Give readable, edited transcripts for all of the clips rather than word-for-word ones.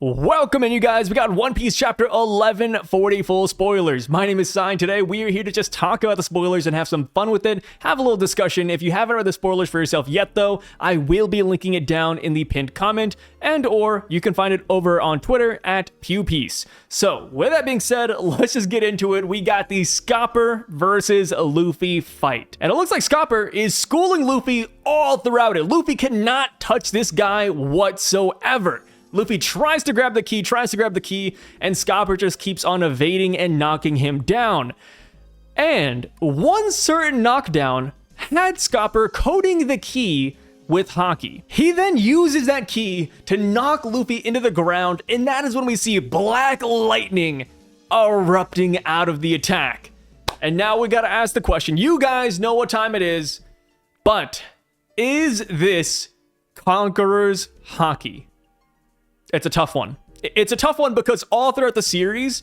Welcome in, you guys. We got One Piece chapter 1140 full spoilers. My name is Sign. Today we are here to just talk about the spoilers and have some fun with it, have a little discussion. If you haven't read the spoilers for yourself yet though, I will be linking it down in the pinned comment, and or you can find it over on Twitter at PewPeace. So with that being said, let's just get into it. We got the Scopper versus Luffy fight, and it looks like Scopper is schooling Luffy all throughout it. Luffy cannot touch this guy whatsoever. Luffy tries to grab the key, and Scopper just keeps on evading and knocking him down. And one certain knockdown had Scopper coating the key with Haki. He then uses that key to knock Luffy into the ground, and that is when we see black lightning erupting out of the attack. And now we gotta ask the question, you guys know what time it is, but is this Conqueror's Haki? It's a tough one. It's a tough one because all throughout the series,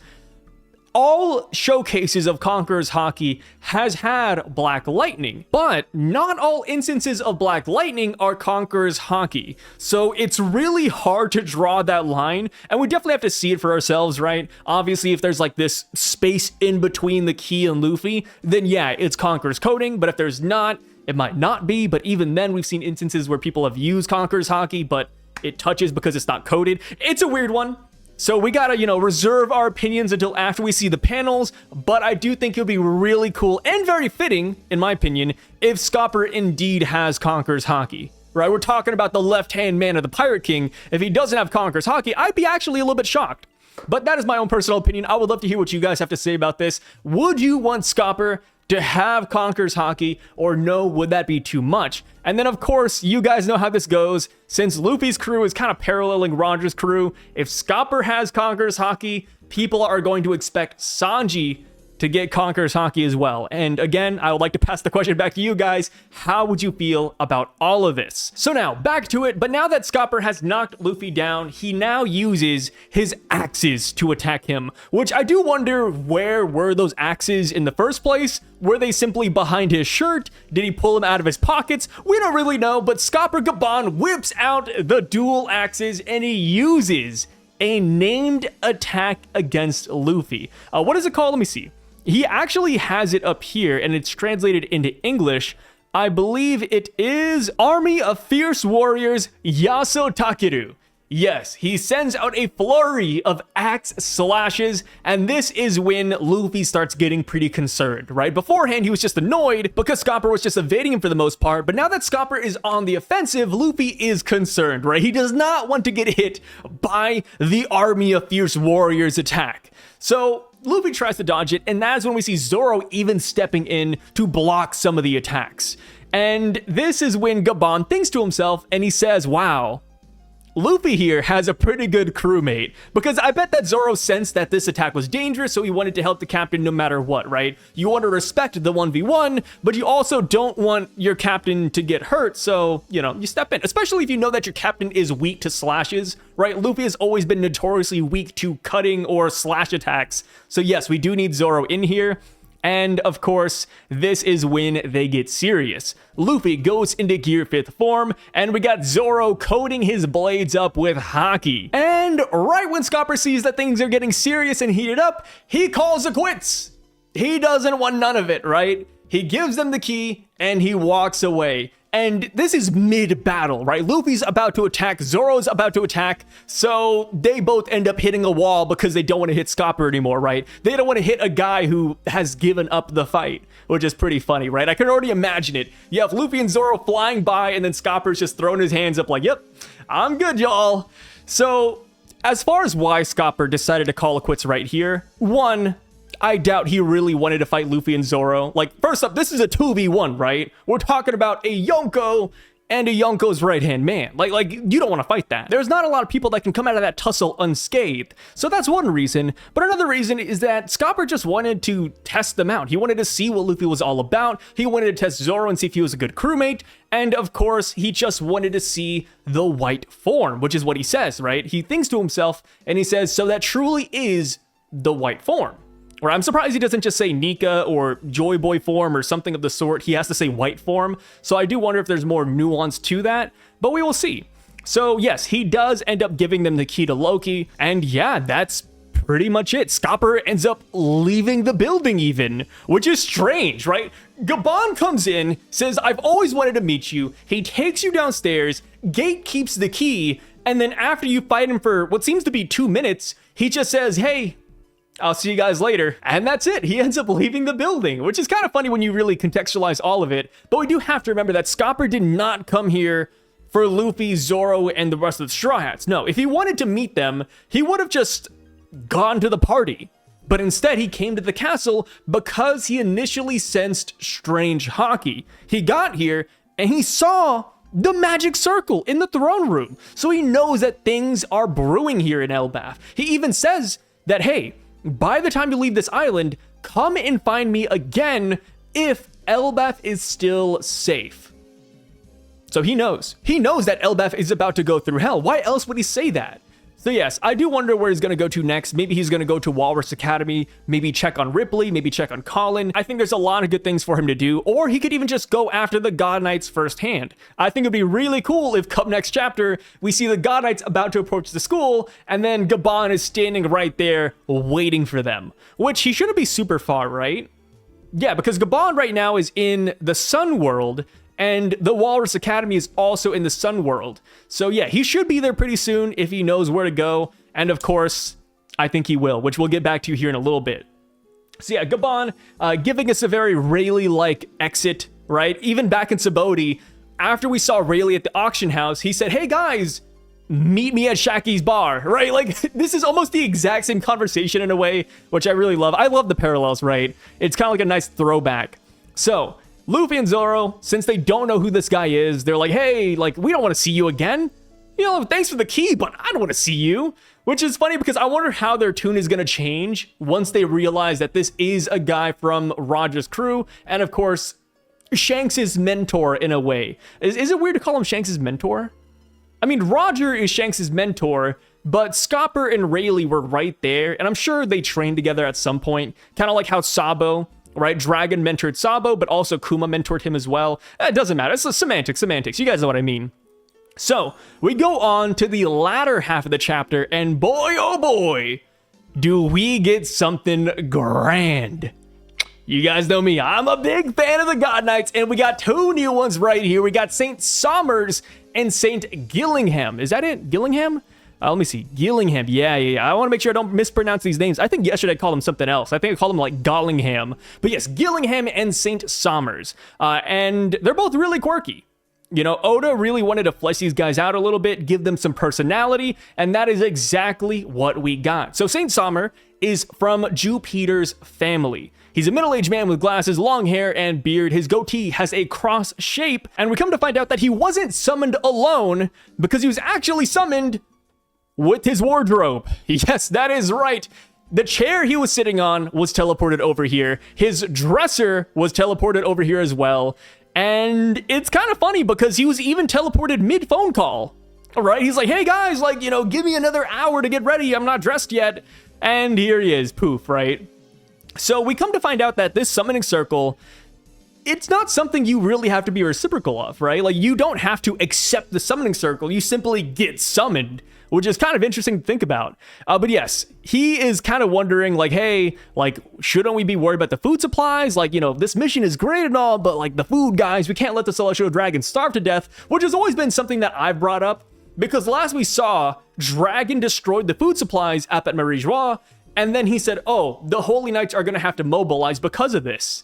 all showcases of Conqueror's Haki has had Black Lightning, but not all instances of Black Lightning are Conqueror's Haki. So it's really hard to draw that line, and we definitely have to see it for ourselves, right? Obviously, if there's like this space in between the key and Luffy, then yeah, it's Conqueror's coating, but if there's not, it might not be. But even then, we've seen instances where people have used Conqueror's Haki, but it touches because it's not coded. It's a weird one. So we gotta, reserve our opinions until after we see the panels, but I do think it'll be really cool and very fitting, in my opinion, if Scopper indeed has Conqueror's Haki. Right, we're talking about the left-hand man of the Pirate King. If he doesn't have Conqueror's Haki, I'd be actually a little bit shocked. But that is my own personal opinion. I would love to hear what you guys have to say about this. Would you want Scopper to have Conqueror's Haki, or no, would that be too much? And then of course, you guys know how this goes. Since Luffy's crew is kind of paralleling Roger's crew, if Scopper has Conqueror's Haki, people are going to expect Sanji to get Conqueror's Haki as well. And again, I would like to pass the question back to you guys. How would you feel about all of this? So now, back to it, but now that Scopper has knocked Luffy down, he now uses his axes to attack him, which I do wonder, where were those axes in the first place? Were they simply behind his shirt? Did he pull them out of his pockets? We don't really know, but Scopper Gaban whips out the dual axes and he uses a named attack against Luffy. What is it called? Let me see. He actually has it up here, and it's translated into English. I believe it is Army of Fierce Warriors Yaso Takeru. Yes, he sends out a flurry of axe slashes, and this is when Luffy starts getting pretty concerned, right? Beforehand, he was just annoyed because Scopper was just evading him for the most part, but now that Scopper is on the offensive, Luffy is concerned, right? He does not want to get hit by the Army of Fierce Warriors attack. So Luffy tries to dodge it, and that's when we see Zoro even stepping in to block some of the attacks. And this is when Gaban thinks to himself, and he says, wow, Luffy here has a pretty good crewmate, because I bet that Zoro sensed that this attack was dangerous, so he wanted to help the captain no matter what, right? You want to respect the 1v1, but you also don't want your captain to get hurt, so, you step in. Especially if you know that your captain is weak to slashes, right? Luffy has always been notoriously weak to cutting or slash attacks, so yes, we do need Zoro in here. And of course, this is when they get serious. Luffy goes into Gear 5th form, and we got Zoro coating his blades up with Haki. And right when Scopper sees that things are getting serious and heated up, he calls it quits. He doesn't want none of it, right? He gives them the key, and he walks away. And this is mid-battle, right? Luffy's about to attack, Zoro's about to attack, so they both end up hitting a wall because they don't want to hit Scopper anymore, right? They don't want to hit a guy who has given up the fight, which is pretty funny, right? I can already imagine it. You have Luffy and Zoro flying by, and then Scopper's just throwing his hands up like, yep, I'm good, y'all. So, as far as why Scopper decided to call it quits right here, one, I doubt he really wanted to fight Luffy and Zoro. Like, first up, this is a 2v1, right? We're talking about a Yonko and a Yonko's right-hand man. Like you don't want to fight that. There's not a lot of people that can come out of that tussle unscathed. So that's one reason. But another reason is that Scopper just wanted to test them out. He wanted to see what Luffy was all about. He wanted to test Zoro and see if he was a good crewmate. And of course, he just wanted to see the white form, which is what he says, right? He thinks to himself and he says, so that truly is the white form. Or I'm surprised he doesn't just say Nika or Joy Boy form or something of the sort. He has to say white form. So I do wonder if there's more nuance to that, but we will see. So yes, he does end up giving them the key to Loki, and yeah, that's pretty much it. Scopper ends up leaving the building even, which is strange, right? Gaban comes in, says, I've always wanted to meet you. He takes you downstairs, Gate keeps the key, and then after you fight him for what seems to be 2 minutes, he just says, hey, I'll see you guys later. And that's it. He ends up leaving the building, which is kind of funny when you really contextualize all of it. But we do have to remember that Scopper did not come here for Luffy, Zoro, and the rest of the Straw Hats. No, if he wanted to meet them, he would have just gone to the party. But instead, he came to the castle because he initially sensed strange hockey. He got here and he saw the magic circle in the throne room. So he knows that things are brewing here in Elbaph. He even says that, hey, by the time you leave this island, come and find me again if Elbaph is still safe. So he knows. He knows that Elbaph is about to go through hell. Why else would he say that? So yes, I do wonder where he's going to go to next. Maybe he's going to go to Walrus Academy, maybe check on Ripley, maybe check on Colin. I think there's a lot of good things for him to do, or he could even just go after the God Knights firsthand. I think it'd be really cool if come next chapter, we see the God Knights about to approach the school, and then Gaban is standing right there waiting for them, which he shouldn't be super far, right? Yeah, because Gaban right now is in the Sun World, and the Walrus Academy is also in the Sun World. So yeah, he should be there pretty soon if he knows where to go. And of course, I think he will, which we'll get back to here in a little bit. So yeah, Gaban giving us a very Rayleigh-like exit, right? Even back in Subodhi, after we saw Rayleigh at the auction house, he said, hey guys, meet me at Shaki's bar, right? Like, this is almost the exact same conversation in a way, which I really love. I love the parallels, right? It's kind of like a nice throwback. So Luffy and Zoro, since they don't know who this guy is, they're like, hey, like, we don't want to see you again. You know, thanks for the key, but I don't want to see you. Which is funny because I wonder how their tune is going to change once they realize that this is a guy from Roger's crew. And of course, Shanks' mentor in a way. Is it weird to call him Shanks' mentor? I mean, Roger is Shanks' mentor, but Scopper and Rayleigh were right there. And I'm sure they trained together at some point. Kind of like how Sabo, right? Dragon mentored Sabo, but also Kuma mentored him as well. It doesn't matter. It's semantics. You guys know what I mean. So we go on to the latter half of the chapter, and boy, oh boy, do we get something grand. You guys know me. I'm a big fan of the God Knights, and we got two new ones right here. We got St. Somers and St. Gillingham. Is that it? Gillingham? Let me see. Gillingham. Yeah. I want to make sure I don't mispronounce these names. I think yesterday I called them something else. I think I called them like Gollingham. But yes, Gillingham and St. Somers. And they're both really quirky. You know, Oda really wanted to flesh these guys out a little bit, give them some personality, and that is exactly what we got. So St. Sommer is from Jupiter's family. He's a middle-aged man with glasses, long hair, and beard. His goatee has a cross shape, and we come to find out that he wasn't summoned alone because he was actually summoned with his wardrobe. Yes, that is right. The chair he was sitting on was teleported over here. His dresser was teleported over here as well. And it's kind of funny because he was even teleported mid-phone call. All right, he's like, hey guys, like, you know, give me another hour to get ready. I'm not dressed yet. And here he is, poof, right? So we come to find out that this summoning circle, it's not something you really have to be reciprocal of, right? Like, you don't have to accept the summoning circle. You simply get summoned, which is kind of interesting to think about. But yes, he is kind of wondering, like, hey, like, shouldn't we be worried about the food supplies? Like, you know, this mission is great and all, but like the food, guys, we can't let the Celestial Dragon starve to death, which has always been something that I've brought up, because last we saw, Dragon destroyed the food supplies up at Marie Joie, and then he said, oh, the Holy Knights are going to have to mobilize because of this.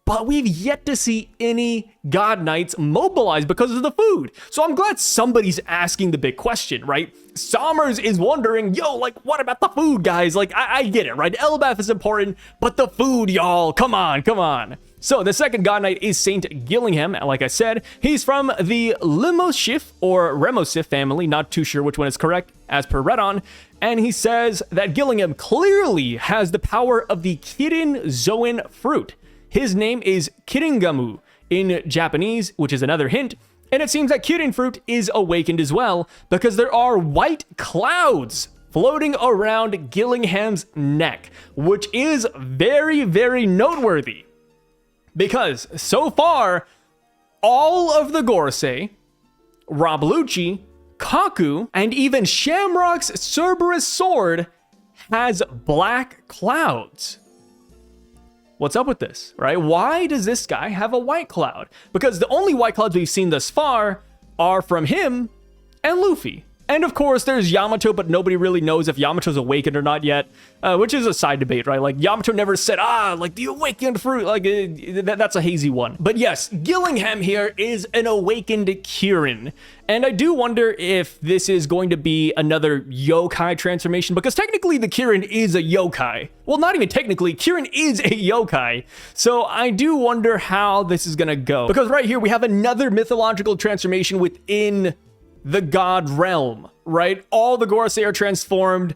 But we've yet to see any God Knights mobilize because of the food. So I'm glad somebody's asking the big question, right? Somers is wondering, yo, like, what about the food, guys? Like, I get it, right? Elbaph is important, but the food, y'all, come on. So the second God Knight is St. Gillingham. Like I said, he's from the Limosif or Remosif family. Not too sure which one is correct, as per Redon. And he says that Gillingham clearly has the power of the Kirin Zoan fruit. His name is Kiringamu in Japanese, which is another hint. And it seems that Kirin fruit is awakened as well because there are white clouds floating around Gillingham's neck, which is very, very noteworthy. Because so far, all of the Gorosei, Rob Lucci, Kaku, and even Shamrock's Cerberus sword has black clouds. What's up with this, right? Why does this guy have a white cloud? Because the only white clouds we've seen thus far are from him and Luffy. And of course, there's Yamato, but nobody really knows if Yamato's awakened or not yet, which is a side debate, right? Like, Yamato never said, like, the awakened fruit, like, that's a hazy one. But yes, Gillingham here is an awakened Kirin. And I do wonder if this is going to be another yokai transformation, because technically the Kirin is a yokai. Well, not even technically, Kirin is a yokai. So I do wonder how this is gonna go. Because right here, we have another mythological transformation within the god realm, right? All the Gorosei are transformed.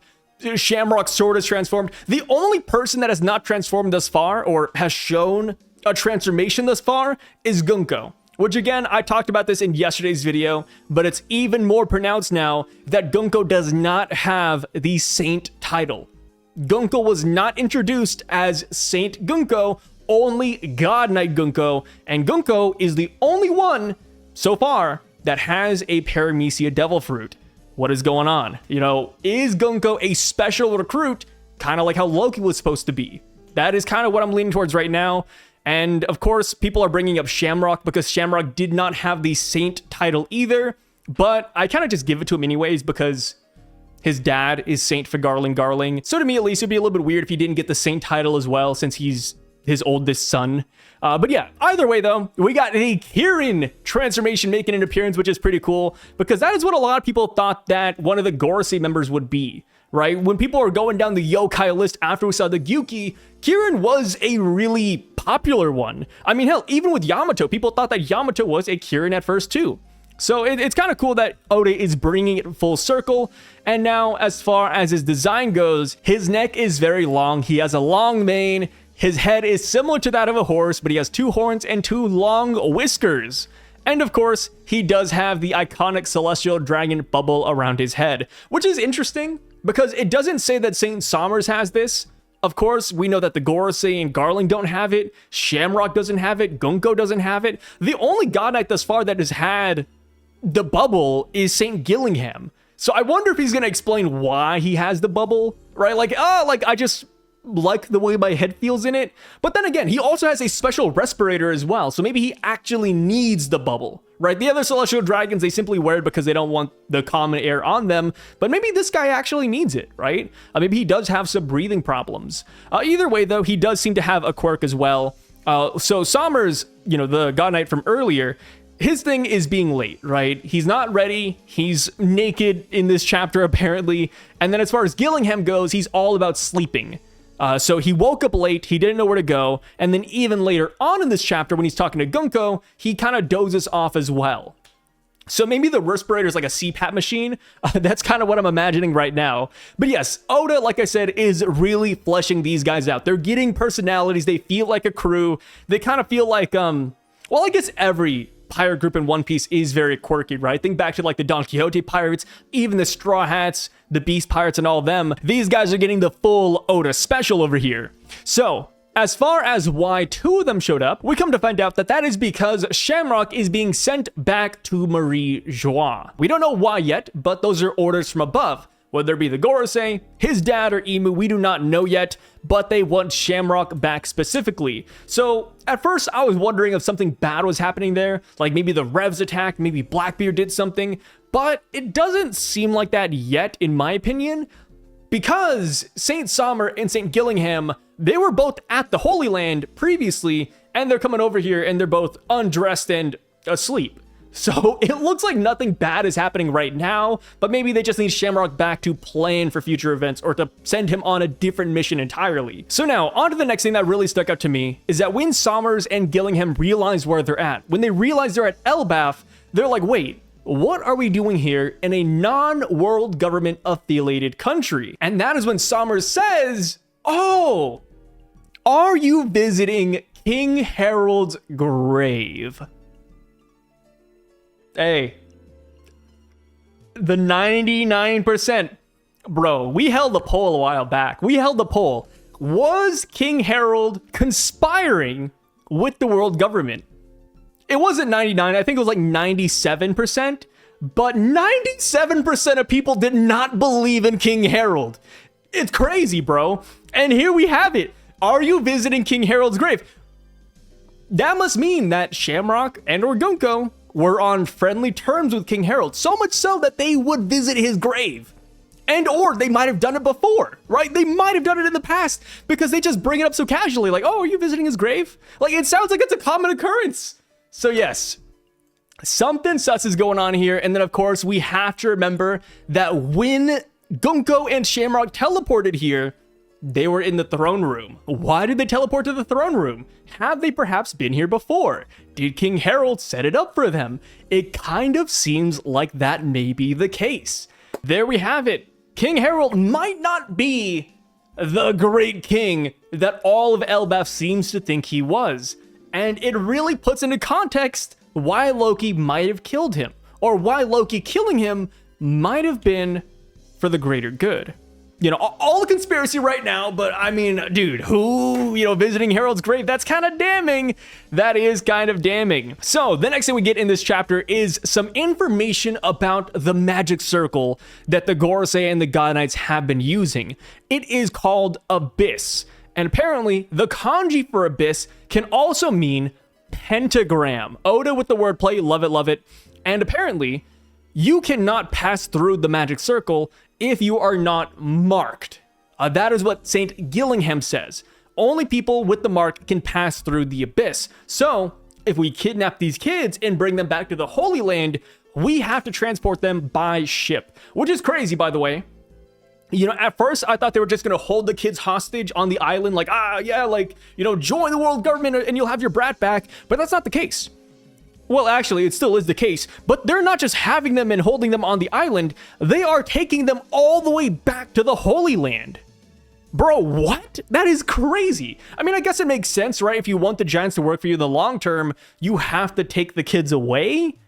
Shamrock's sword is transformed. The only person that has not transformed thus far, or has shown a transformation thus far, is Gunko. Which again, I talked about this in yesterday's video, but it's even more pronounced now that Gunko does not have the Saint title. Gunko was not introduced as Saint Gunko, only God Knight Gunko, and Gunko is the only one so far that has a Paramecia Devil Fruit. What is going on? You know, is Gunko a special recruit, kind of like how Loki was supposed to be? That is kind of what I'm leaning towards right now. And of course, people are bringing up Shamrock because Shamrock did not have the Saint title either, but I kind of just give it to him anyways because his dad is Saint for Garling. So to me, at least, it'd be a little bit weird if he didn't get the Saint title as well, since he's his oldest son. But yeah, either way though, we got a Kirin transformation making an appearance, which is pretty cool, because that is what a lot of people thought that one of the Gorosei members would be, right? When people were going down the yokai list after we saw the Gyuki, Kirin was a really popular one. I mean, hell, even with Yamato, people thought that Yamato was a Kirin at first too. So it's kind of cool that Oda is bringing it full circle. And now, as far as his design goes, his neck is very long. He has a long mane. His head is similar to that of a horse, but he has 2 horns and 2 long whiskers. And of course, he does have the iconic celestial dragon bubble around his head, which is interesting because it doesn't say that Saint Sommers has this. Of course, we know that the Gorosei and Garling don't have it. Shamrock doesn't have it. Gunko doesn't have it. The only God Knight thus far that has had the bubble is Saint Gillingham. So I wonder if he's going to explain why he has the bubble, right? Like, I just like the way my head feels in it. But then again, he also has a special respirator as well, so maybe he actually needs the bubble, right? The other celestial dragons, they simply wear it because they don't want the common air on them, but maybe this guy actually needs it, right? Maybe he does have some breathing problems. Either way though, he does seem to have a quirk as well. So Sommers, you know, the God Knight from earlier, his thing is being late, right? He's not ready. He's naked in this chapter apparently. And then as far as Gillingham goes, he's all about sleeping. So he woke up late, he didn't know where to go, and then even later on in this chapter when he's talking to Gunko, he kind of dozes off as well. So maybe the respirator is like a CPAP machine. That's kind of what I'm imagining right now. But yes, Oda, like I said, is really fleshing these guys out. They're getting personalities, they feel like a crew, they kind of feel like, well, I guess every pirate group in One Piece is very quirky, right? Think back to like the Don Quixote pirates, even the Straw Hats, the Beast Pirates and all of them. These guys are getting the full Oda special over here. So as far as why 2 of them showed up, we come to find out that that is because Shamrock is being sent back to Marie Joie. We don't know why yet, but those are orders from above. Whether it be the Gorosei, his dad, or Imu, we do not know yet, but they want Shamrock back specifically. So at first I was wondering if something bad was happening there, like maybe the Revs attacked, maybe Blackbeard did something, but it doesn't seem like that yet in my opinion, because Saint Sommer and Saint Gillingham, they were both at the Holy Land previously, and they're coming over here and they're both undressed and asleep. So it looks like nothing bad is happening right now, but maybe they just need Shamrock back to plan for future events or to send him on a different mission entirely. So now, on to the next thing that really stuck out to me is that when Sommers and Gillingham realize where they're at, when they realize they're at Elbaph, they're like, wait, what are we doing here in a non-world government affiliated country? And that is when Sommers says, oh, are you visiting King Harold's grave? Hey, the 99%, bro, we held the poll a while back. We held the poll. Was King Harold conspiring with the world government? It wasn't 99, I think it was like 97%, but 97% of people did not believe in King Harold. It's crazy, bro. And here we have it. Are you visiting King Harold's grave? That must mean that Shamrock and or Gunko were on friendly terms with King Harold, so much so that they would visit his grave. And or they might have done it before, right? They might have done it in the past because they just bring it up so casually, like, oh, are you visiting his grave? Like, it sounds like it's a common occurrence. So yes, something sus is going on here. And then of course we have to remember that when Gunko and Shamrock teleported here, they were in the throne room. Why did they teleport to the throne room? Have they perhaps been here before? Did King Harold set it up for them? It kind of seems like that may be the case. There we have it. King Harold might not be the great king that all of Elbaph seems to think he was. And it really puts into context why Loki might have killed him, or why Loki killing him might have been for the greater good. You know, all the conspiracy right now, but I mean, dude, who, visiting Harold's grave, that's kind of damning. That is kind of damning. So the next thing we get in this chapter is some information about the magic circle that the Gorosei and the God Knights have been using. It is called Abyss. And apparently the kanji for Abyss can also mean pentagram. Oda with the wordplay, love it, love it. And apparently you cannot pass through the magic circle if you are not marked. That is what St. Gillingham says. Only people with the mark can pass through the abyss. So if we kidnap these kids and bring them back to the Holy Land, we have to transport them by ship, which is crazy, by the way. At first I thought they were just going to hold the kids hostage on the island, like, join the world government and you'll have your brat back. But that's not the case. Well, actually, it still is the case, but they're not just having them and holding them on the island, they are taking them all the way back to the Holy Land. Bro, what? That is crazy. I mean, I guess it makes sense, right? If you want the giants to work for you in the long term, you have to take the kids away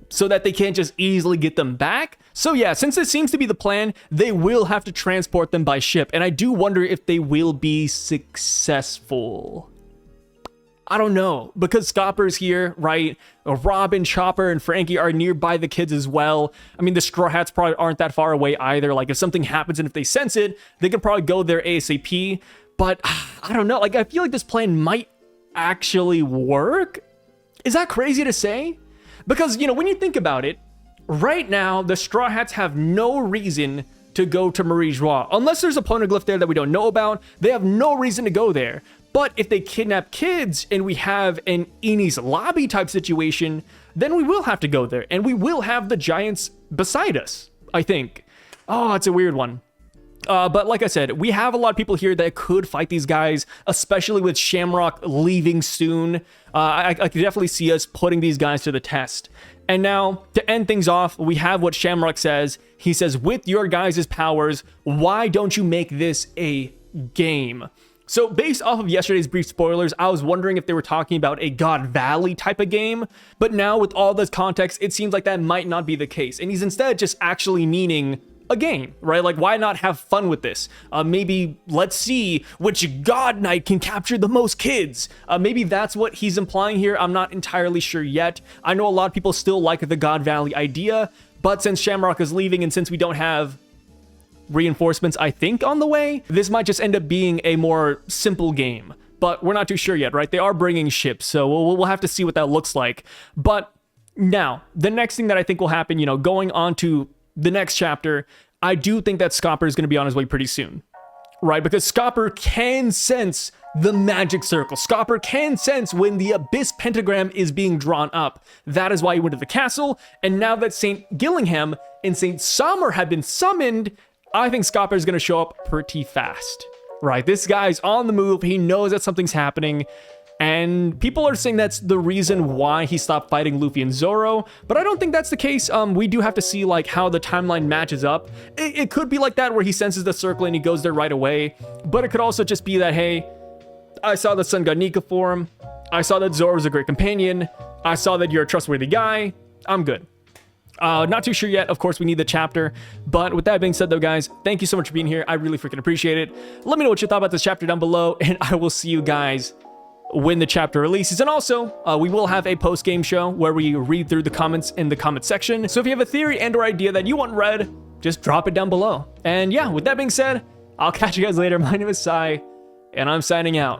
so that they can't just easily get them back. So yeah, since this seems to be the plan, they will have to transport them by ship, and I do wonder if they will be successful. I don't know, because Scopper's here, right? Robin, Chopper, and Frankie are nearby the kids as well. I mean, the Straw Hats probably aren't that far away either. Like, if something happens and if they sense it, they could probably go there ASAP. But I don't know, like, I feel like this plan might actually work. Is that crazy to say? Because, when you think about it, right now, the Straw Hats have no reason to go to Marie Joie. Unless there's a poneglyph there that we don't know about, they have no reason to go there. But if they kidnap kids and we have an Enies Lobby type situation, then we will have to go there and we will have the giants beside us, I think. Oh, it's a weird one. But like I said, we have a lot of people here that could fight these guys, especially with Shamrock leaving soon. I could definitely see us putting these guys to the test. And now, to end things off, we have what Shamrock says. He says, with your guys' powers, why don't you make this a game? So based off of yesterday's brief spoilers, I was wondering if they were talking about a God Valley type of game, but now with all this context, it seems like that might not be the case. And he's instead just actually meaning a game, right? Like, why not have fun with this? Maybe let's see which God Knight can capture the most kids. Maybe that's what he's implying here. I'm not entirely sure yet. I know a lot of people still like the God Valley idea, but since Shamrock is leaving and since we don't have reinforcements, I think, on the way, this might just end up being a more simple game, but we're not too sure yet, right? They are bringing ships, so we'll have to see what that looks like. But now, the next thing that I think will happen, going on to the next chapter, I do think that Scopper is going to be on his way pretty soon, right? Because Scopper can sense the magic circle. Scopper can sense when the Abyss pentagram is being drawn up. That is why he went to the castle, and now that St. Gillingham and St. Sommer have been summoned, I think Scopper is going to show up pretty fast, right? This guy's on the move. He knows that something's happening. And people are saying that's the reason why he stopped fighting Luffy and Zoro. But I don't think that's the case. We do have to see like how the timeline matches up. It could be like that where he senses the circle and he goes there right away. But it could also just be that, hey, I saw the Sun God Nika form. I saw that Zoro's a great companion. I saw that you're a trustworthy guy. I'm good. Not too sure yet. Of course, we need the chapter. But with that being said, though, guys, thank you so much for being here. I really freaking appreciate it. Let me know what you thought about this chapter down below, and I will see you guys when the chapter releases. And also, we will have a post-game show where we read through the comments in the comment section. So if you have a theory and or idea that you want read, just drop it down below. And yeah, with that being said, I'll catch you guys later. My name is Sai, and I'm signing out.